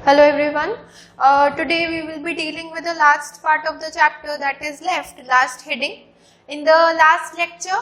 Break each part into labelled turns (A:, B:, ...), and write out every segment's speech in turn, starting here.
A: Hello everyone. Today we will be dealing with the last part of the chapter that is left, last heading. In the last lecture,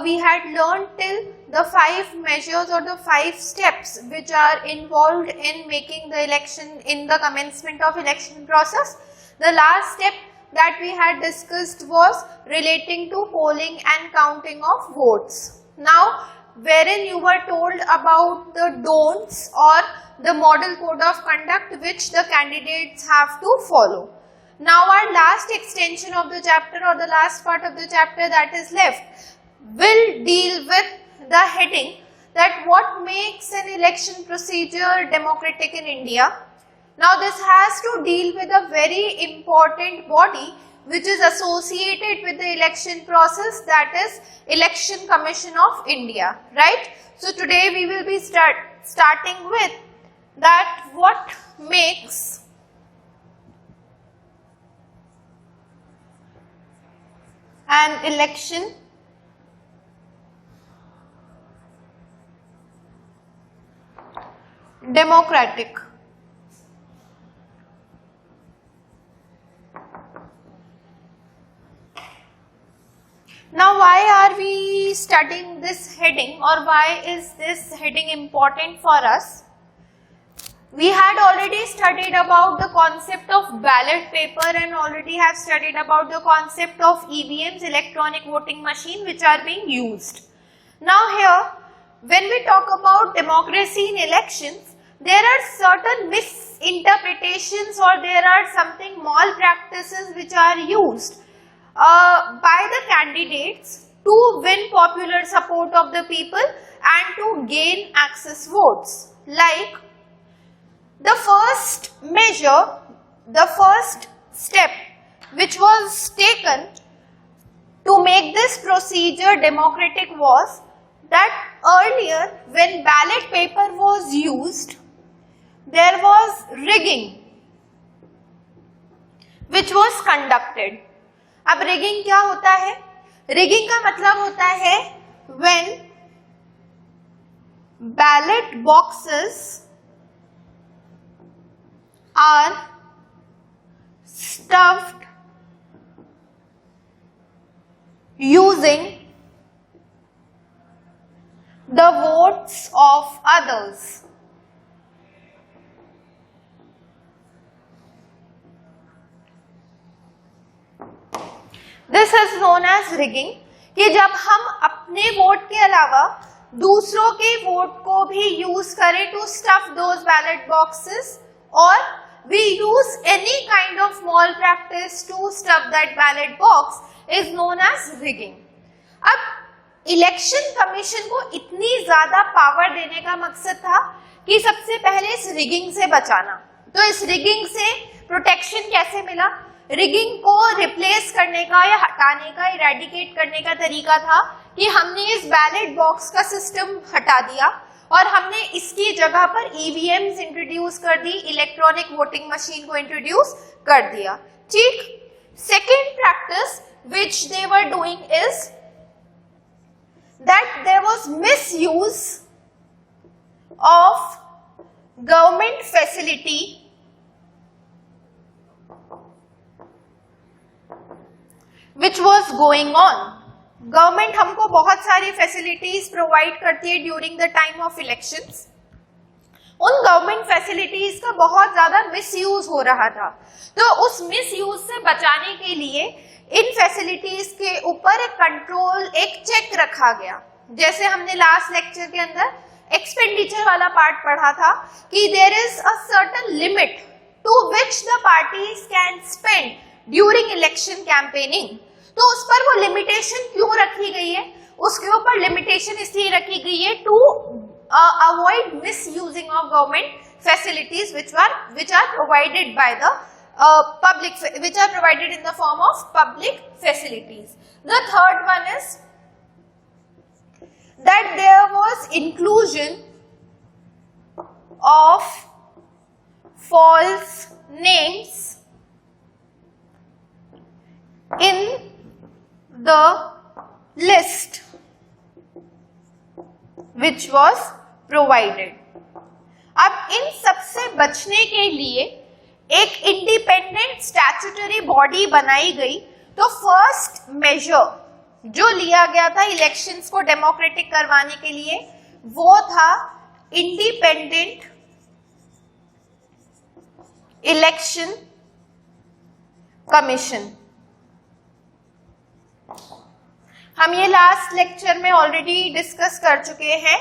A: we had learned till the 5 measures or the 5 steps which are involved in making the election, in the commencement of election process. The last step that we had discussed was relating to polling and counting of votes. Now, wherein you were told about the don'ts or the model code of conduct which the candidates have to follow. Now our last extension of the chapter or the last part of the chapter that is left will deal with the heading that what makes an election procedure democratic in India. Now this has to deal with a very important body which is associated with the election process, that is Election Commission of India, right? So today we will be starting with that what makes an election democratic. Now why are we studying this heading, or why is this heading important for us? We had already studied about the concept of ballot paper and already have studied about the concept of EVMs, electronic voting machine, which are being used. Now here, when we talk about democracy in elections, there are certain misinterpretations or there are something malpractices which are used by the candidates to win popular support of the people and to gain access votes. Like the first measure, the first step which was taken to make this procedure democratic was that earlier when ballot paper was used, there was rigging which was conducted. अब rigging क्या होता है? Rigging का मतलब होता है when ballot boxes are stuffed using the votes of others. This is known as rigging, कि जब हम अपने वोट के अलावा दूसरों के वोट को भी यूज करें to stuff those ballot boxes, or we use any kind of malpractice to stuff that ballot box is known as rigging. अब इलेक्शन कमीशन को इतनी ज्यादा पावर देने का मकसद था कि सबसे पहले इस रिगिंग से बचाना. तो इस रिगिंग से प्रोटेक्शन कैसे मिला? रिगिंग को रिप्लेस करने का या हटाने का, इरेडिकेट करने का तरीका था कि हमने इस बैलेट बॉक्स का सिस्टम हटा दिया और हमने इसकी जगह पर ईवीएम्स इंट्रोड्यूस कर दी, इलेक्ट्रॉनिक वोटिंग मशीन को इंट्रोड्यूस कर दिया. ठीक. Second practice which they were doing is that there was misuse of government facility which was going on. Government हमको बहुत सारी फैसिलिटीज प्रोवाइड करती है during the time of elections. उन गवर्नमेंट फैसिलिटीज का बहुत ज्यादा मिसयूज हो रहा था. तो उस मिसयूज से बचाने के लिए इन फैसिलिटीज के ऊपर एक कंट्रोल, एक चेक रखा गया. जैसे हमने लास्ट लेक्चर के अंदर एक्सपेंडिचर वाला पार्ट पढ़ा था कि there is a certain limit to which the parties can spend during election campaigning. तो उस पर वो लिमिटेशन क्यों रखी गई है? उसके ऊपर लिमिटेशन इसलिए रखी गई है to avoid misusing of government facilities which are provided by the public, which are provided in the form of public facilities. The third one is that there was inclusion of false names in the list which was provided. अब इन सबसे बचने के लिए एक independent statutory body बनाई गई। तो first major जो लिया गया था इलेक्शंस को डेमोक्रेटिक करवाने के लिए वो था इंडिपेंडेंट इलेक्शन कमीशन। हम ये लास्ट लेक्चर में ऑलरेडी डिस्कस कर चुके हैं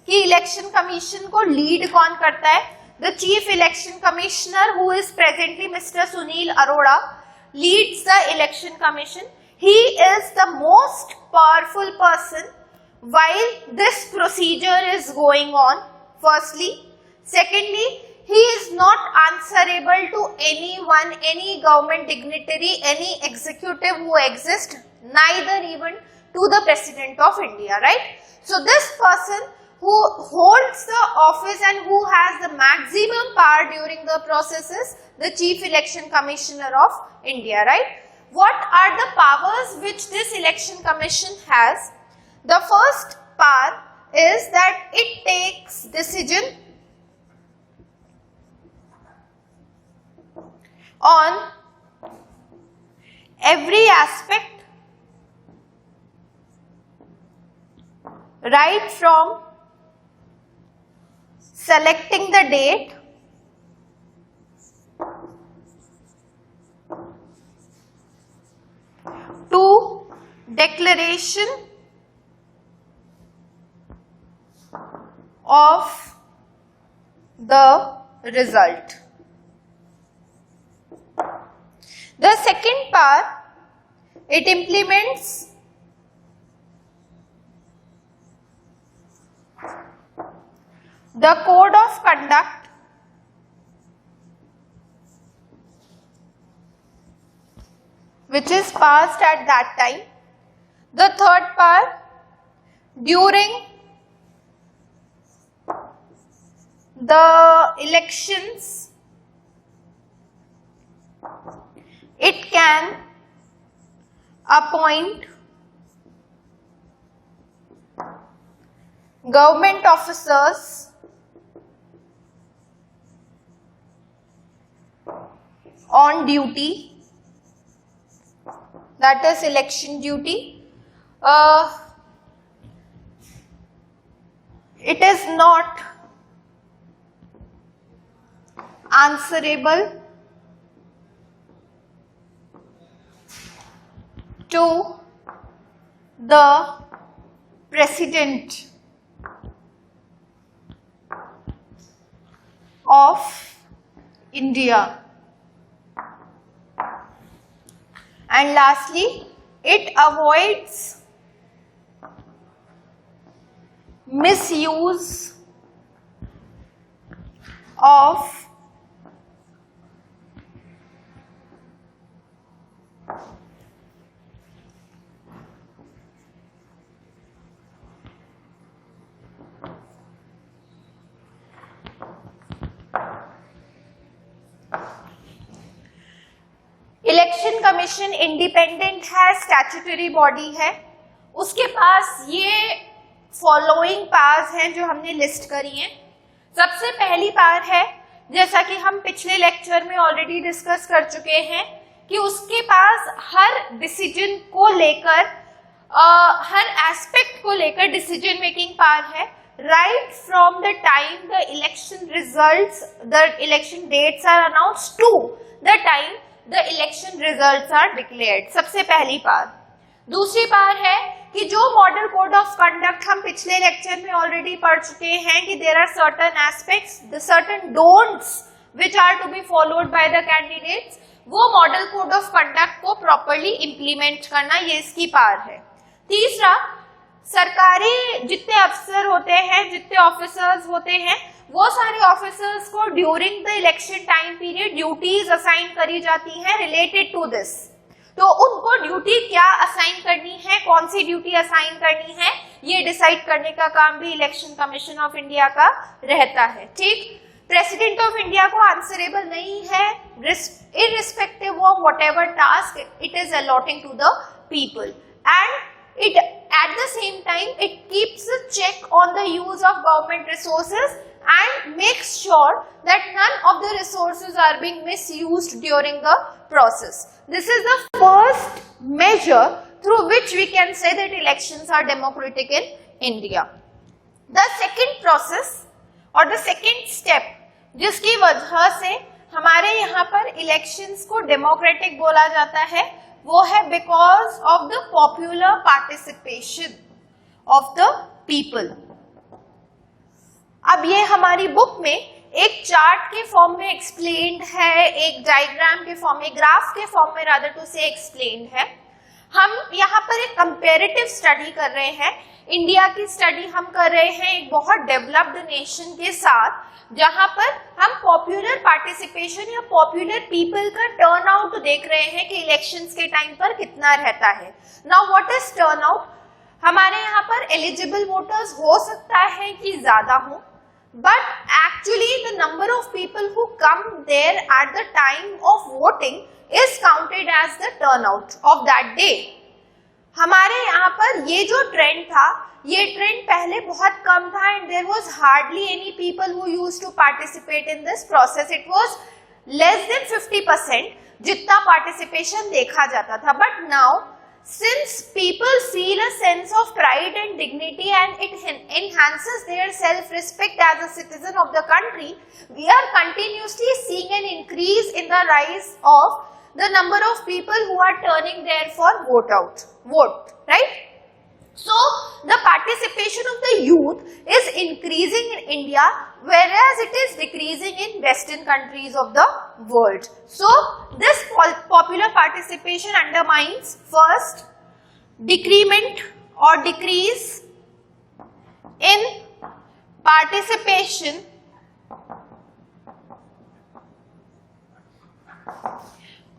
A: कि इलेक्शन कमीशन को लीड कौन करता है। The chief election commissioner who is presently mister Sunil Arora leads the election commission. He is the most powerful person while this procedure is going on, firstly. Secondly, he is not answerable to anyone, any government dignitary, any executive who exists, neither even to the President of India, right? So this person who holds the office and who has the maximum power during the process is the Chief Election Commissioner of India, right? What are the powers which this election commission has? The first power is that it takes decision on every aspect right from selecting the date to declaration of the result. The second part, it implements the code of conduct which is passed at that time. The third part, during the elections, it can appoint government officers on duty, that is election duty. It is not answerable to the President of India. And lastly, it avoids misuse of election commission independent है, statutory body है, उसके पास ये following powers हैं जो हमने list करी हैं। सबसे पहली पावर है, जैसा कि हम पिछले लेक्चर में ऑलरेडी डिस्कस कर चुके हैं, कि उसके पास हर डिसीजन को लेकर हर एस्पेक्ट को लेकर डिसीजन मेकिंग पावर है, right from the time the election results, the election dates are announced to the time the election results are declared. सबसे पहली पावर। दूसरी पावर है कि जो मॉडल कोड ऑफ कंडक्ट हम पिछले लेक्चर में ऑलरेडी पढ़ चुके हैं कि there are certain aspects, the certain don'ts which are to be followed by the candidates, वो मॉडल कोड ऑफ कंडक्ट को प्रॉपर्ली इंप्लीमेंट करना, ये इसकी पावर है। तीसरा, सरकारी जितने अफसर होते हैं, जितने ऑफिसर्स होते हैं, वो सारे ऑफिसर्स को during the election time period duties assign करी जाती हैं रिलेटेड टू दिस। तो उनको ड्यूटी क्या असाइन करनी है, कौन सी ड्यूटी असाइन करनी है, ये डिसाइड करने का काम भी इलेक्शन कमीशन ऑफ इंडिया का रहता है। ठीक, प्रेसिडेंट ऑफ इंडिया को आंसरेबल नहीं है irrespective of whatever task it is allotting to the people, and it at the same time it keeps a check on the use of government resources and makes sure that none of the resources are being misused during the process. This is the first measure through which we can say that elections are democratic in India. The second process or the second step जिसकी वजह से हमारे यहाँ पर elections को democratic बोला जाता है, वो है because of the popular participation of the people. अब ये हमारी बुक में एक चार्ट के फॉर्म में एक्सप्लेन्ड है, एक डायग्राम के फॉर्म में, ग्राफ के फॉर्म में रादर टू से एक्सप्लेन्ड है. हम यहाँ पर एक कंपैरेटिव स्टडी कर रहे हैं. इंडिया की स्टडी हम कर रहे हैं एक बहुत डेवलप्ड नेशन के साथ, जहां पर हम पॉपुलर पार्टिसिपेशन या पॉपुलर पीपल का टर्न आउट देख रहे हैं कि इलेक्शंस के टाइम पर कितना रहता है. Now what is turn out? हमारे यहाँ पर एलिजिबल वोटर्स हो सकता है कि ज्यादा हो, but actually the number of people who come there at the time of voting is counted as the turnout of that day. हमारे यहाँ पर ये जो ट्रेंड था, ये ट्रेंड पहले बहुत कम था and there was hardly any people who used to participate in this process. It was less than 50% जितना participation देखा जाता था. But now, since people feel a sense of pride and dignity and it enhances their self-respect as a citizen of the country, we are continuously seeing an increase in the rise of the number of people who are turning there for vote, right? So the participation of the youth is increasing in India, whereas it is decreasing in Western countries of the world. So this popular participation undermines first decrement or decrease in participation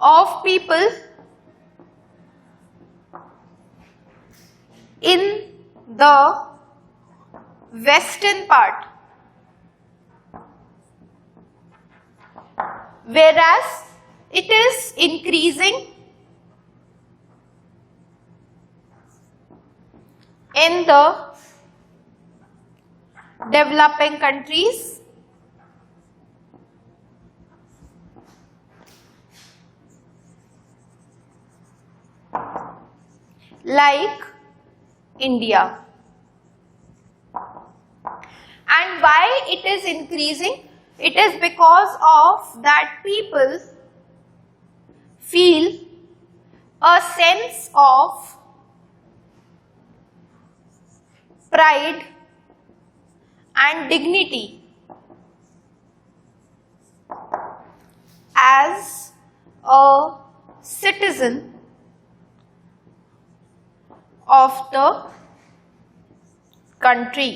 A: of people in the western part, whereas it is increasing in the developing countries like India. And why it is increasing? It is because of that people feel a sense of pride and dignity as a citizen of the country.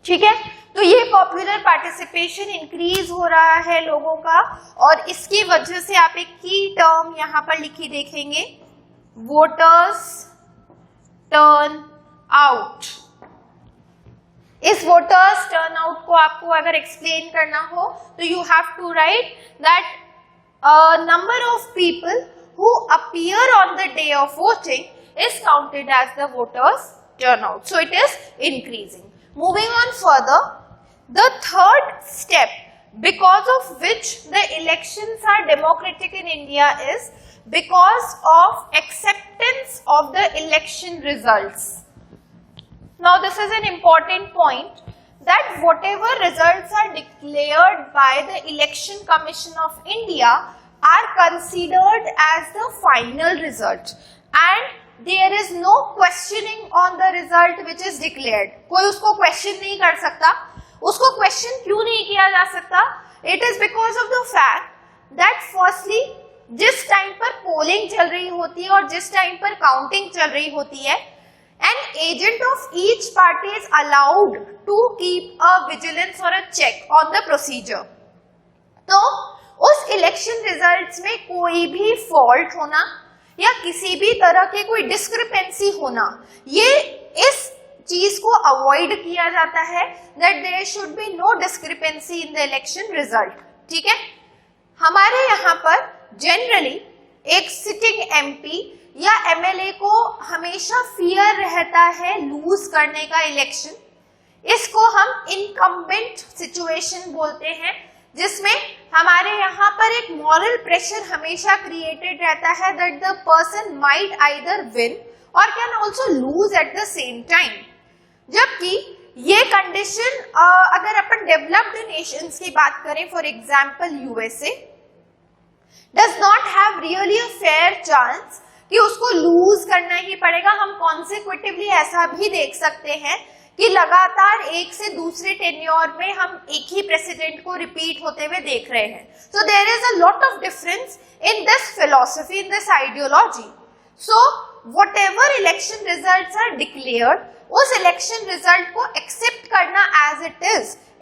A: ठीक है, तो ये popular participation increase हो रहा है लोगों का, और इसकी वजह से आप एक की टर्म यहां पर लिखी देखेंगे, वोटर्स टर्न आउट. इस वोटर्स टर्न आउट को आपको अगर एक्सप्लेन करना हो तो you have to write that number of people who appear on the day of voting is counted as the voters turnout. So it is increasing. Moving on further, the third step because of which the elections are democratic in India is because of acceptance of the election results. Now this is an important point, that whatever results are declared by the Election Commission of India are considered as the final result and there is no questioning on the result which is declared. कोई उसको question नहीं कर सकता. उसको question क्यों नहीं किया जा सकता? It is because of the fact that firstly जिस टाइम पर पोलिंग चल रही होती है और जिस टाइम पर काउंटिंग चल रही होती है, an agent of each party is allowed to keep a vigilance or a check on the procedure. तो उस इलेक्शन रिजल्ट्स में कोई भी फॉल्ट होना या किसी भी तरह के कोई डिस्क्रिपेंसी होना, ये इस चीज को अवॉइड किया जाता है, that there should be no discrepancy in the election result. ठीक है, हमारे यहाँ पर जनरली एक सिटिंग एमपी या एमएलए को हमेशा फियर रहता है लूज करने का इलेक्शन, इसको हम इनकम्बेंट सिचुएशन बोलते हैं, जिसमें हमारे यहाँ पर एक मॉरल प्रेशर हमेशा क्रिएटेड रहता है that the person might either win or can also lose at the same time. जबकि ये कंडीशन अगर अपन डेवलप्ड नेशंस की बात करें, for example USA does not have really a fair chance कि उसको लूज करना ही पड़ेगा। हम कॉन्सिक्यूटिवली ऐसा भी देख सकते हैं कि लगातार एक से दूसरे टेन्योर में हम एक ही प्रेसिडेंट को रिपीट होते हुए देख रहे हैं। So there is a lot of difference in this philosophy, in this ideology. So whatever election results are declared, उस इलेक्शन रिजल्ट को एक्सेप्ट करना as it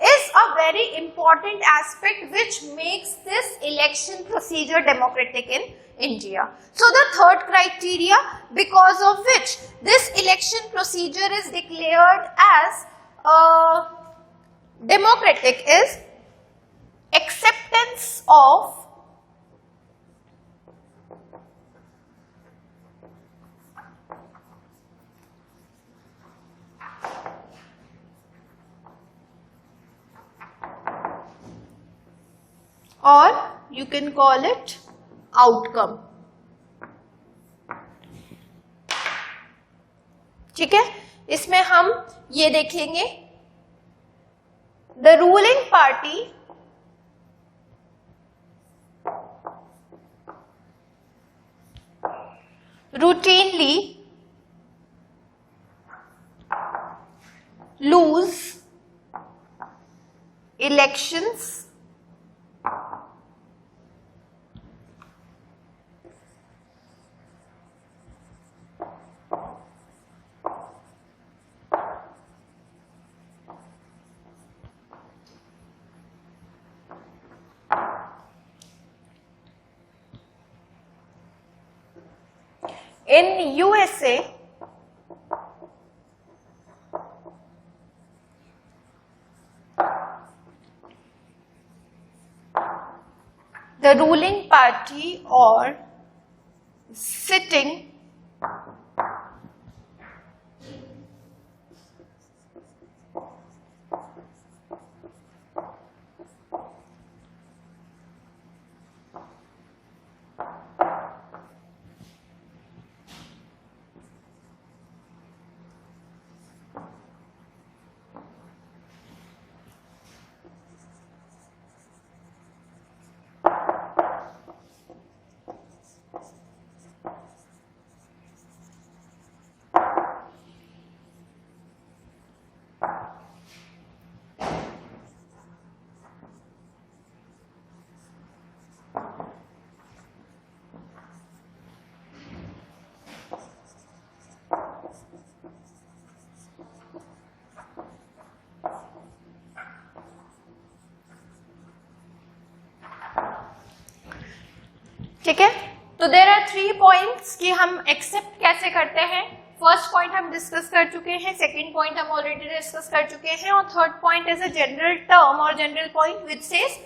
A: is a very important aspect which makes this election procedure democratic in India. So the third criteria because of which this election procedure is declared as democratic is acceptance of or you can call it outcome। ठीक है, इसमें हम ये देखेंगे the ruling party routinely lose elections in USA the ruling party or sitting ठीक है। तो there are 3 points कि हम एक्सेप्ट कैसे करते हैं। फर्स्ट पॉइंट हम डिस्कस कर चुके हैं, सेकंड पॉइंट हम ऑलरेडी डिस्कस कर चुके हैं, और third point is a general term और general point which says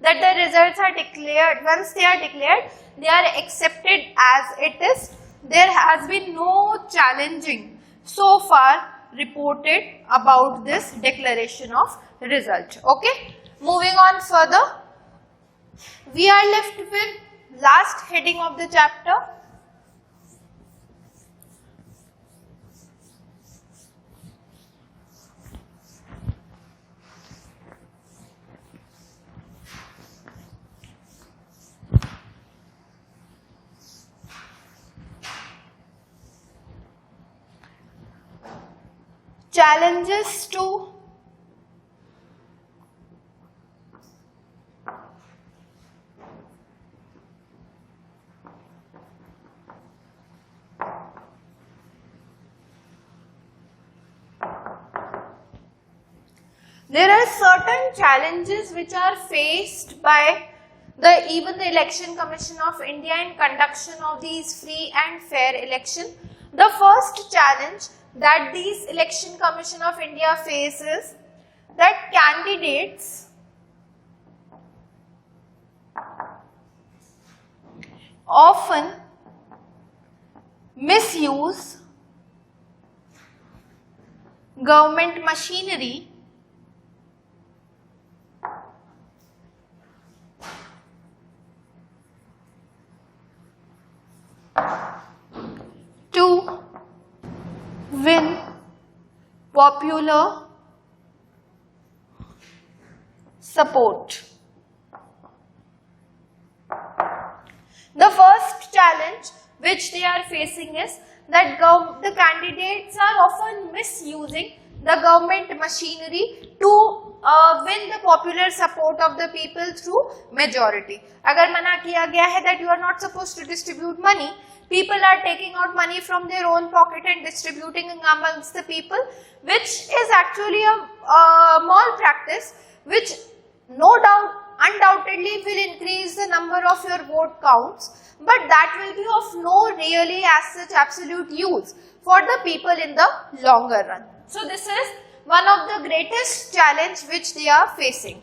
A: that the results are declared, once they are declared they are accepted as it is. There has been no challenging so far reported about this declaration of result. Okay, moving on further, we are left with last heading of the chapter, challenges to there are certain challenges which are faced by even the Election Commission of India in conduction of these free and fair election. The first challenge that these Election Commission of India faces that candidates often misuse government machinery to win popular support. The first challenge which they are facing is that the candidates are often misusing the government machinery to win the popular support of the people through majority. अगर मना किया गया है that you are not supposed to distribute money, people are taking out money from their own pocket and distributing amongst the people, which is actually a malpractice, which no doubt, undoubtedly will increase the number of your vote counts, but that will be of no really as such absolute use for the people in the longer run. So this is one of the greatest challenge which they are facing.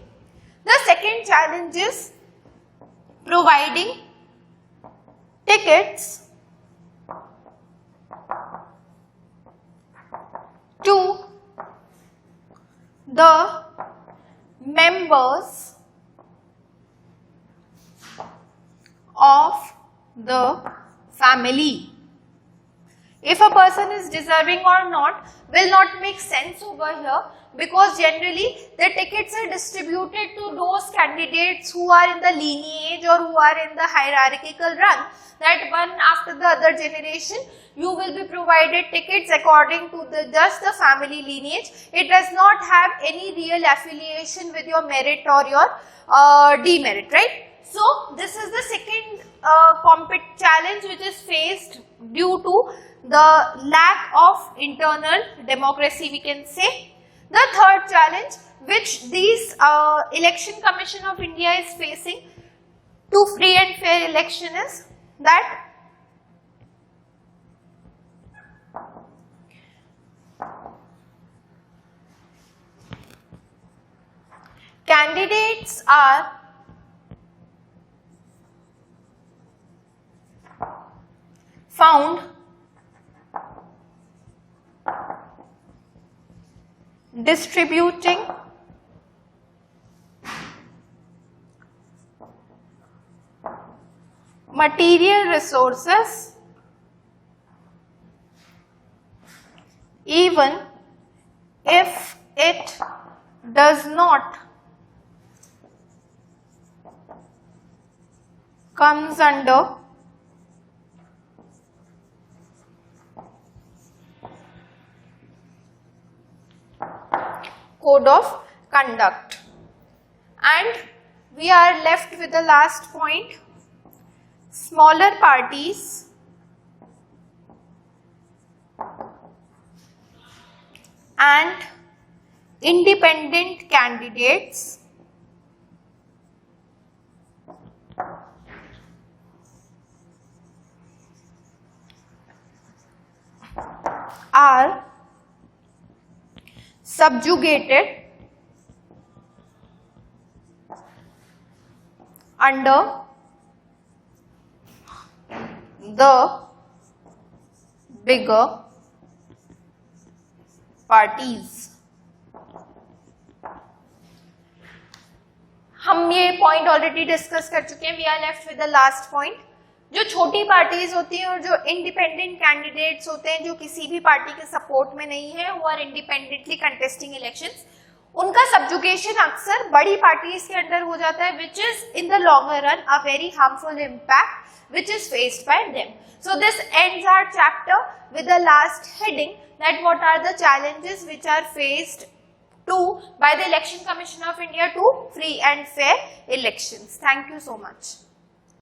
A: The second challenge is providing tickets to the members of the family. If a person is deserving or not will not make sense over here, because generally the tickets are distributed to those candidates who are in the lineage or who are in the hierarchical run, that one after the other generation you will be provided tickets according to just the family lineage. It does not have any real affiliation with your merit or your demerit, right? So this is the second challenge which is faced due to the lack of internal democracy, we can say. The third challenge which this Election Commission of India is facing to free and fair election is that candidates are found distributing material resources even if it does not comes under code of conduct. And we are left with the last point: smaller parties and independent candidates are subjugated under the bigger parties. हम ये point already discuss कर चुके हैं. We are left with the last point. जो छोटी parties होती हैं और जो इंडिपेंडेंट कैंडिडेट्स होते हैं जो किसी भी पार्टी के सपोर्ट में नहीं है, वो आर इंडिपेंडेंटली कंटेस्टिंग इलेक्शंस, उनका सब्जुगेशन अक्सर बड़ी पार्टीज के अंडर हो जाता है, which is in the longer run a very harmful impact which is faced by them. So this ends our chapter with the last heading, that what are the challenges which are faced by the Election Commission of India to free and fair elections. Thank you so much.